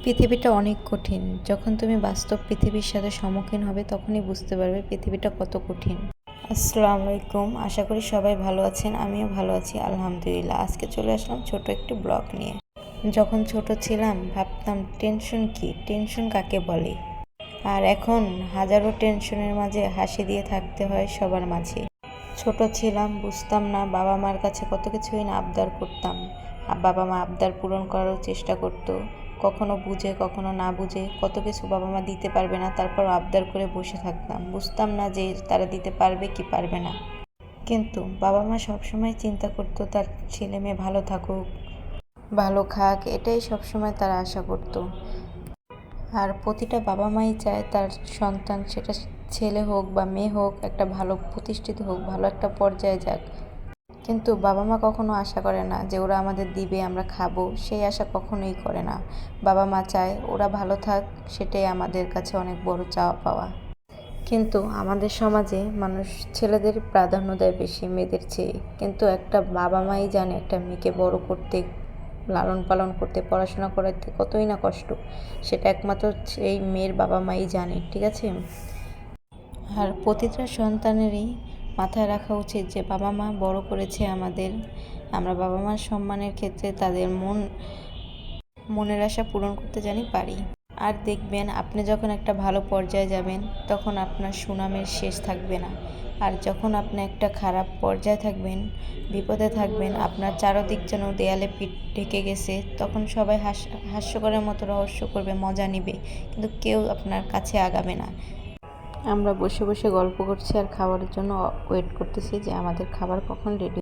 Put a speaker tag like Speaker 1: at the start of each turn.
Speaker 1: পৃথিবীটা অনেক কঠিন। যখন তুমি বাস্তব পৃথিবীর সাথে সম্মুখীন হবে তখনই বুঝতে পারবে পৃথিবীটা কত কঠিন। আসসালামু আলাইকুম, আশা করি সবাই ভালো আছেন। আমিও ভালো আছি আলহামদুলিল্লাহ। আজকে চলে আসলাম ছোট একটি ব্লগ নিয়ে। যখন ছোট ছিলাম ভাবতাম টেনশন কি, টেনশন কাকে বলে। আর এখন হাজারো টেনশনের মাঝে হাসি দিয়ে থাকতে হয় সবার মাঝে। ছোট ছিলাম, বুঝতাম না, বাবা মার কাছে কত কিছুই না আবদার করতাম। বাবা মা আবদার পূরণ করারও চেষ্টা করতো, কখনো বুঝে কখনো না বুঝে। কত কিছু বাবা মা দিতে পারবে না, তারপর আবদার করে বসে থাকতাম। বুঝতাম না যে তারা দিতে পারবে কি পারবে না। কিন্তু বাবা মা সবসময় চিন্তা করতো তার ছেলে মেয়ে ভালো থাকুক, ভালো খাক, এটাই সবসময় তারা আশা করতো। আর প্রতিটা বাবা মাই চায় তার সন্তান, সেটা ছেলে হোক বা মেয়ে হোক, একটা ভালো প্রতিষ্ঠিত হোক, ভালো একটা পর্যায়ে যাক। কিন্তু বাবা মা কখনো আশা করে না যে ওরা আমাদের দিবে আমরা খাবো, সেই আশা কখনোই করে না। বাবা মা চায় ওরা ভালো থাক, সেটাই আমাদের কাছে অনেক বড় চাওয়া পাওয়া। কিন্তু আমাদের সমাজে মানুষ ছেলেদের প্রাধান্য দেয় বেশি মেয়েদের চেয়ে। কিন্তু একটা বাবা মাই জানে একটা মেয়েকে বড় করতে, লালন পালন করতে, পড়াশোনা করাতে কতই না কষ্ট, সেটা একমাত্র সেই মেয়ের বাবা মাই জানে, ঠিক আছে। আর প্রতিটা সন্তানেরই মাথায় রাখা উচিত যে বাবা মা বড় করেছে আমাদের, আমরা বাবা মার সম্মানের ক্ষেত্রে তাদের মনের আশা পূরণ করতে জানি পারি। আর দেখবেন আপনি যখন একটা ভালো পর্যায়ে যাবেন তখন আপনার সুনামের শেষ থাকবে না। আর যখন আপনি একটা খারাপ পর্যায়ে থাকবেন, বিপদে থাকবেন, আপনার চারদিক যেন দেয়ালে পিঠ ঢেকে গেছে, তখন সবাই হাস্যকরের মতো রহস্য করবে, মজা নিবে, কিন্তু কেউ আপনার কাছে আগাবে না। আমরা বসে বসে গল্প করছি আর খাবারের জন্য ওয়েট করতেছি যে আমাদের খাবার কখন রেডি।